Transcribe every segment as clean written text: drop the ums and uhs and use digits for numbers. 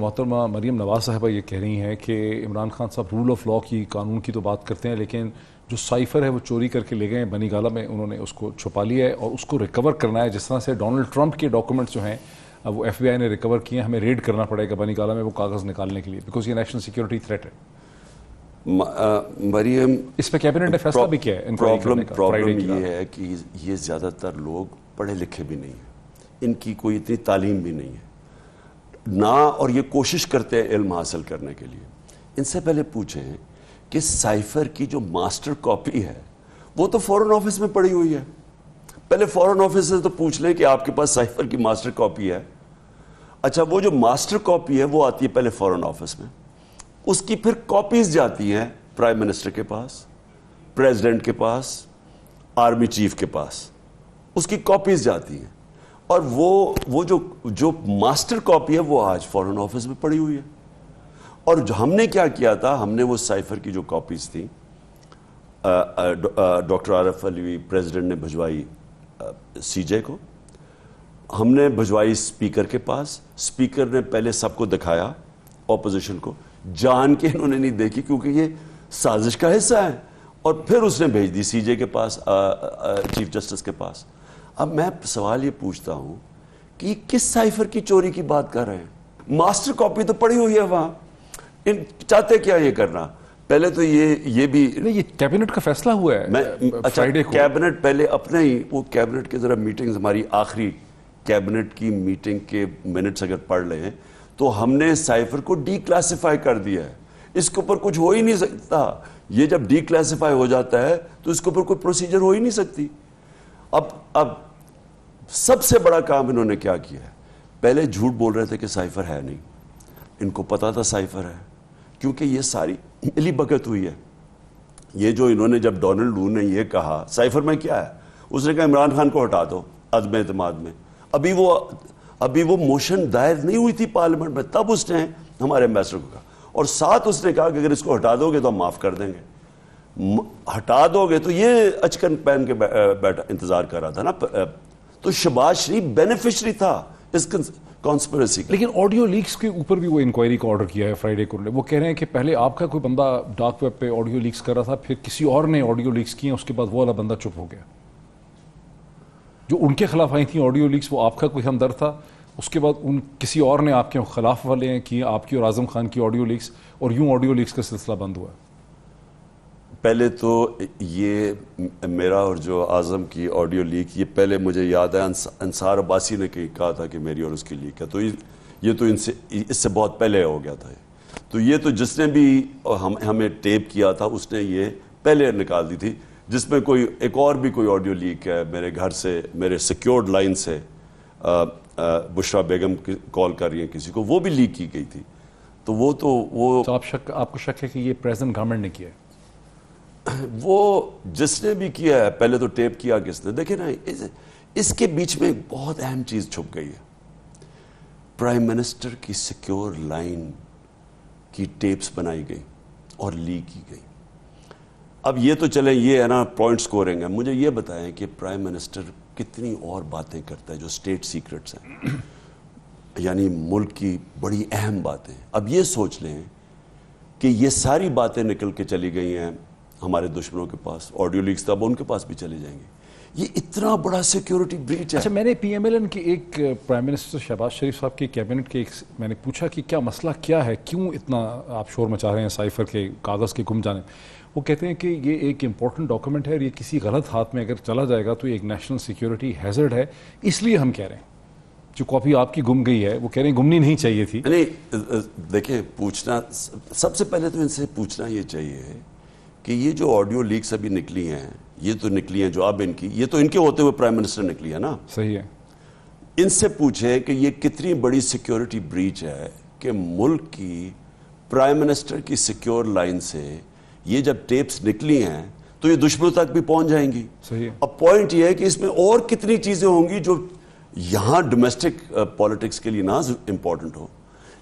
محترمہ مریم نواز صاحبہ یہ کہہ رہی ہیں کہ عمران خان صاحب رول آف لا کی قانون کی تو بات کرتے ہیں، لیکن جو سائفر ہے وہ چوری کر کے لے گئے ہیں بنی گالہ میں، انہوں نے اس کو چھپا لیا ہے اور اس کو ریکور کرنا ہے. جس طرح سے ڈونلڈ ٹرمپ کے ڈاکومنٹس جو ہیں وہ ایف بی آئی نے ریکور کیے ہیں، ہمیں ریڈ کرنا پڑے گا بنی گالہ میں وہ کاغذ نکالنے کے لیے، بیکاز یہ نیشنل سیکیورٹی تھریٹ ہے. مریم، اس پہ کیبنٹ نے فیصلہ بھی کیا ہے. پرابلم یہ ہے کہ یہ زیادہ تر لوگ پڑھے لکھے بھی نہیں ہیں، ان کی کوئی اتنی تعلیم بھی نہیں ہے نہ، اور یہ کوشش کرتے ہیں علم حاصل کرنے کے لیے. ان سے پہلے پوچھیں کہ سائفر کی جو ماسٹر کاپی ہے وہ تو فورن آفس میں پڑی ہوئی ہے. پہلے فورن آفس سے تو پوچھ لیں کہ آپ کے پاس سائفر کی ماسٹر کاپی ہے. اچھا، وہ جو ماسٹر کاپی ہے وہ آتی ہے پہلے فورن آفس میں، اس کی پھر کاپیز جاتی ہیں پرائم منسٹر کے پاس، پریزیڈنٹ کے پاس، آرمی چیف کے پاس، اس کی کاپیز جاتی ہیں. اور وہ جو ماسٹر کاپی ہے وہ آج فورن آفس میں پڑی ہوئی ہے. اور جو ہم نے کیا کیا تھا، ہم نے وہ سائفر کی جو کاپیز تھیں ڈاکٹر عارف علوی پریزیڈنٹ نے بھجوائی سی جے کو، ہم نے بھجوائی اسپیکر کے پاس. اسپیکر نے پہلے سب کو دکھایا، اپوزیشن کو، جان کے انہوں نے نہیں دیکھی کیونکہ یہ سازش کا حصہ ہے، اور پھر اس نے بھیج دی سی جے کے پاس، چیف جسٹس کے پاس. اب میں سوال یہ پوچھتا ہوں کہ کس سائفر کی چوری کی بات کر رہے ہیں؟ ماسٹر کاپی تو پڑی ہوئی ہے وہاں. چاہتے کیا یہ کرنا؟ پہلے تو یہ بھی یہ کیبنٹ کا فیصلہ ہوا ہے. اچھا، کیبنٹ پہلے اپنے ہی وہ کیبنٹ کے ذرا میٹنگز، ہماری آخری کیبنٹ کی میٹنگ کے منٹس اگر پڑھ لیں تو ہم نے سائفر کو ڈی کلاسیفائی کر دیا ہے. اس کے اوپر کچھ ہو ہی نہیں سکتا. یہ جب ڈی کلاسیفائی ہو جاتا ہے تو اس کے اوپر کوئی پروسیجر ہو ہی نہیں سکتی. اب سب سے بڑا کام انہوں نے کیا کیا ہے، پہلے جھوٹ بول رہے تھے کہ سائفر ہے نہیں. ان کو پتا تھا سائفر ہے، کیونکہ یہ ساری ملی بھگت ہوئی ہے. یہ جو انہوں نے، جب ڈونلڈ لو نے یہ کہا سائفر میں کیا ہے، اس نے کہا عمران خان کو ہٹا دو عدم اعتماد میں. ابھی وہ موشن دائر نہیں ہوئی تھی پارلیمنٹ میں، تب اس نے ہمارے ایمبیسڈر کو کہا، اور ساتھ اس نے کہا کہ اگر اس کو ہٹا دو گے تو ہم معاف کر دیں گے. ہٹا دو گے تو یہ اچکن پہن کے بیٹھا انتظار کر رہا تھا نا. تو شہباز شریف بینیفیشری تھا اس کانسپریسی کا. لیکن آڈیو لیکس کے اوپر بھی وہ انکوائری کا آرڈر کیا ہے فرائیڈے کو. وہ کہہ رہے ہیں کہ پہلے آپ کا کوئی بندہ ڈارک ویب پہ آڈیو لیکس کر رہا تھا، پھر کسی اور نے آڈیو لیکس کیے، اس کے بعد وہ والا بندہ چپ ہو گیا. جو ان کے خلاف آئی تھیں آڈیو لیکس، وہ آپ کا کوئی ہمدرد تھا، اس کے بعد کسی اور نے آپ کے خلاف والے کیے، آپ کی اور اعظم خان کی آڈیو لیکس، اور یوں آڈیو لیکس کا سلسلہ بند ہوا. پہلے تو یہ میرا اور جو اعظم کی آڈیو لیک، یہ پہلے مجھے یاد ہے انصار عباسی نے کہا تھا کہ میری اور اس کی لیک ہے، تو یہ تو اس سے بہت پہلے ہو گیا تھا. تو یہ تو جس نے بھی ہمیں ٹیپ کیا تھا اس نے یہ پہلے نکال دی تھی. جس میں ایک اور بھی کوئی آڈیو لیک ہے میرے گھر سے، میرے سیکیورڈ لائن سے بشرا بیگم کال کر رہی ہیں کسی کو، وہ بھی لیک کی گئی تھی. تو وہ آپ کو شک ہے کہ یہ پریزنٹ گورنمنٹ نے کیا ہے؟ وہ جس نے بھی کیا ہے، پہلے تو ٹیپ کیا کس نے. دیکھیں نا، اس کے بیچ میں ایک بہت اہم چیز چھپ گئی ہے. پرائم منسٹر کی سیکیور لائن کی ٹیپس بنائی گئی اور لیک کی گئی. اب یہ تو چلیں، یہ ہے نا پوائنٹ سکورنگ ہے. مجھے یہ بتائیں کہ پرائم منسٹر کتنی اور باتیں کرتا ہے جو اسٹیٹ سیکرٹس ہیں، یعنی ملک کی بڑی اہم باتیں. اب یہ سوچ لیں کہ یہ ساری باتیں نکل کے چلی گئی ہیں ہمارے دشمنوں کے پاس، آڈیو لیکس تو اب ان کے پاس بھی چلے جائیں گے. یہ اتنا بڑا سیکیورٹی بریچ ہے. اچھا، میں نے پی ایم ایل این کی ایک پرائم منسٹر شہباز شریف صاحب کی کیبنٹ کے میں نے پوچھا کہ کیا مسئلہ کیا ہے، کیوں اتنا آپ شور مچا رہے ہیں سائفر کے کاغذ کے گم جانے. وہ کہتے ہیں کہ یہ ایک امپورٹنٹ ڈاکومنٹ ہے اور یہ کسی غلط ہاتھ میں اگر چلا جائے گا تو یہ ایک نیشنل سیکیورٹی ہیزرڈ ہے، اس لیے ہم کہہ رہے ہیں. جو کاپی آپ کی گم گئی ہے وہ کہہ رہے ہیں گمنی نہیں چاہیے تھی. دیکھیں، پوچھنا سب سے پہلے تو ان سے پوچھنا یہ چاہیے کہ یہ جو آڈیو لیکس ابھی نکلی ہیں، یہ تو نکلی ہیں جو اب یہ تو ان کے ہوتے ہوئے پرائم منسٹر نکلی ہے نا. صحیح ہے. ان سے پوچھیں کہ یہ کتنی بڑی سیکیورٹی بریچ ہے کہ ملک کی پرائم منسٹر کی سیکیور لائن سے یہ جب ٹیپس نکلی ہیں تو یہ دشمنوں تک بھی پہنچ جائیں گی. صحیح ہے. اب پوائنٹ یہ ہے کہ اس میں اور کتنی چیزیں ہوں گی جو یہاں ڈومیسٹک پالیٹکس کے لیے نہ امپورٹنٹ ہو،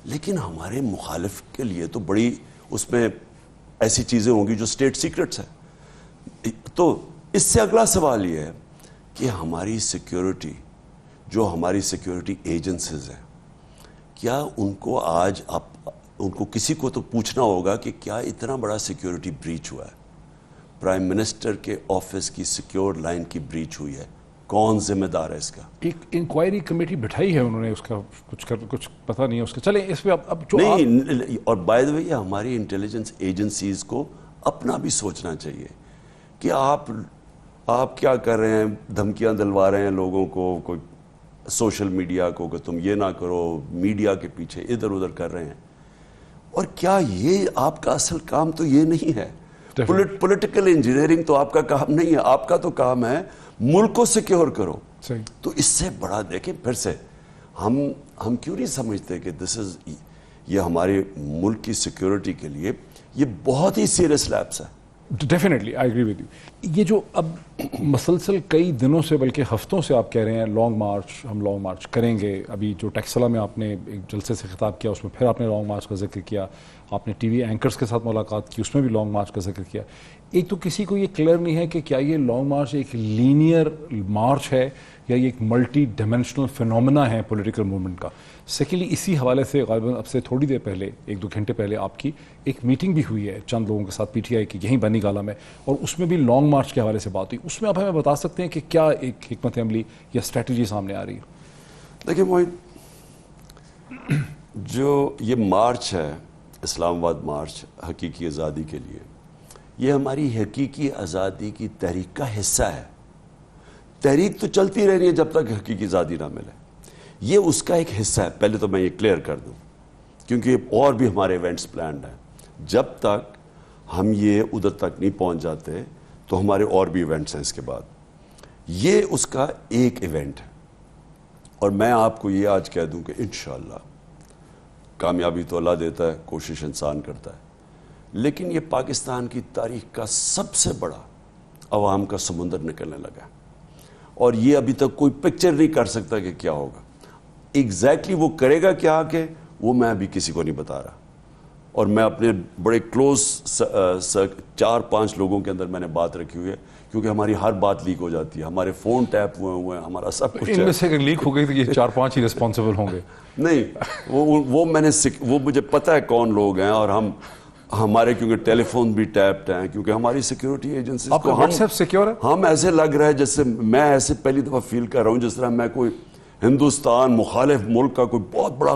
لیکن ہمارے مخالف کے لیے تو بڑی اس میں ایسی چیزیں ہوں گی جو اسٹیٹ سیکرٹس ہیں. تو اس سے اگلا سوال یہ ہے کہ ہماری سیکیورٹی، جو ہماری سیکیورٹی ایجنسیز ہیں، کیا ان کو آج ان کو کسی کو تو پوچھنا ہوگا کہ کیا اتنا بڑا سیکیورٹی بریچ ہوا ہے, پرائم منسٹر کے آفس کی سیکیور لائن کی بریچ ہوئی ہے, کون ذمہ دار ہے اس کا؟ ایک انکوائری کمیٹی بٹھائی ہے انہوں نے, اس کا کچھ پتہ نہیں ہے اس کا. چلیں اس پہ اب جو نہیں, اور بائی دا وے ہماری انٹیلیجنس ایجنسیز کو اپنا بھی سوچنا چاہیے کہ آپ کیا کر رہے ہیں, دھمکیاں دلوا رہے ہیں لوگوں کو, کوئی سوشل میڈیا کو کہ تم یہ نہ کرو, میڈیا کے پیچھے ادھر ادھر کر رہے ہیں, اور کیا یہ آپ کا اصل کام تو یہ نہیں ہے. پولیٹیکل انجینئرنگ تو آپ کا کام نہیں ہے, آپ کا تو کام ہے ملک کو سیکیور کرو. تو اس سے بڑا دیکھیں پھر سے ہم کیوں نہیں سمجھتے کہ یہ ہمارے ملک کی سیکیورٹی کے لیے یہ بہت ہی سیریس لیپس ہے. Definitely I agree with you. یہ جو اب مسلسل کئی دنوں سے بلکہ ہفتوں سے آپ کہہ رہے ہیں لانگ مارچ, ہم لانگ مارچ کریں گے. ابھی جو ٹیکسلا میں آپ نے ایک جلسے سے خطاب کیا اس میں پھر آپ نے لانگ مارچ کا ذکر کیا, آپ نے ٹی وی اینکرز کے ساتھ ملاقات کی اس میں بھی لانگ مارچ کا ذکر کیا. ایک تو کسی کو یہ کلیئر نہیں ہے کہ کیا یہ لانگ مارچ ایک لینئر مارچ ہے یا یہ ایک ملٹی ڈائمینشنل فینومینا ہے پولیٹیکل موومنٹ کا. سیکنڈلی اسی حوالے سے غالباً اب سے تھوڑی دیر پہلے 1-2 گھنٹے پہلے آپ کی ایک میٹنگ بھی ہوئی ہے چند لوگوں کے ساتھ پی ٹی آئی کی یہیں بنی گالا میں, اور اس میں بھی لانگ مارچ کے حوالے سے بات ہوئی. اس میں آپ ہمیں بتا سکتے ہیں کہ کیا ایک حکمت عملی یا اسٹریٹجی سامنے آ رہی ہے؟ دیکھیں موہن, جو یہ مارچ ہے اسلام آباد مارچ حقیقی آزادی کے لیے, یہ ہماری حقیقی آزادی کی تحریک کا حصہ ہے. تحریک تو چلتی رہنی ہے جب تک حقیقی آزادی نہ ملے, یہ اس کا ایک حصہ ہے. پہلے تو میں یہ کلیئر کر دوں کیونکہ اور بھی ہمارے ایونٹس پلانڈ ہیں. جب تک ہم یہ ادھر تک نہیں پہنچ جاتے تو ہمارے اور بھی ایونٹس ہیں اس کے بعد. یہ اس کا ایک ایونٹ ہے, اور میں آپ کو یہ آج کہہ دوں کہ انشاءاللہ کامیابی تو اللہ دیتا ہے, کوشش انسان کرتا ہے, لیکن یہ پاکستان کی تاریخ کا سب سے بڑا عوام کا سمندر نکلنے لگا ہے, اور یہ ابھی تک کوئی پکچر نہیں کر سکتا کہ کیا ہوگا. ایگزیکٹلی وہ کرے گا کیا آگے, وہ میں ابھی کسی کو نہیں بتا رہا. اور میں اپنے بڑے کلوز 4-5 لوگوں کے اندر میں نے بات رکھی ہوئی ہے, کیونکہ ہماری ہر بات لیک ہو جاتی ہے, ہمارے فون ٹیپ ہوئے ہیں, ہمارا سب کچھ. ان میں سے اگر لیک ہو گئی تو یہ 4-5 ہی رسپانسبل ہوں گے. نہیں, وہ مجھے پتہ ہے کون لوگ ہیں, اور ہمارے کیونکہ ٹیلی فون بھی ٹیپڈ ہیں, کیونکہ ہماری سیکیورٹی ایجنسیز آپ کا واٹس ایپ سیکیور ہے. ہم ایسے لگ رہا ہے جیسے میں ایسے پہلی دفعہ فیل کر رہا ہوں جس طرح میں کوئی ہندوستان مخالف ملک کا کوئی بہت بڑا,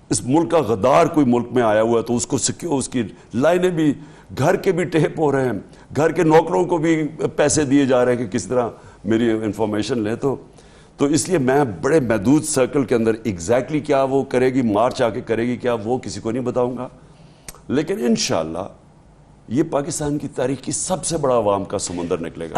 اس ملک کا غدار کوئی ملک میں آیا ہوا ہے, تو اس کو اس کی لائنیں بھی, گھر کے بھی ٹیپ ہو رہے ہیں, گھر کے نوکروں کو بھی پیسے دیے جا رہے ہیں کہ کس طرح میری انفارمیشن لیں. تو اس لیے میں بڑے محدود سرکل کے اندر ایگزیکٹلی کیا وہ کرے گی, مارچ آ کے کرے گی کیا, وہ کسی کو نہیں بتاؤں گا. لیکن انشاءاللہ یہ پاکستان کی تاریخ کی سب سے بڑا عوام کا سمندر نکلے گا.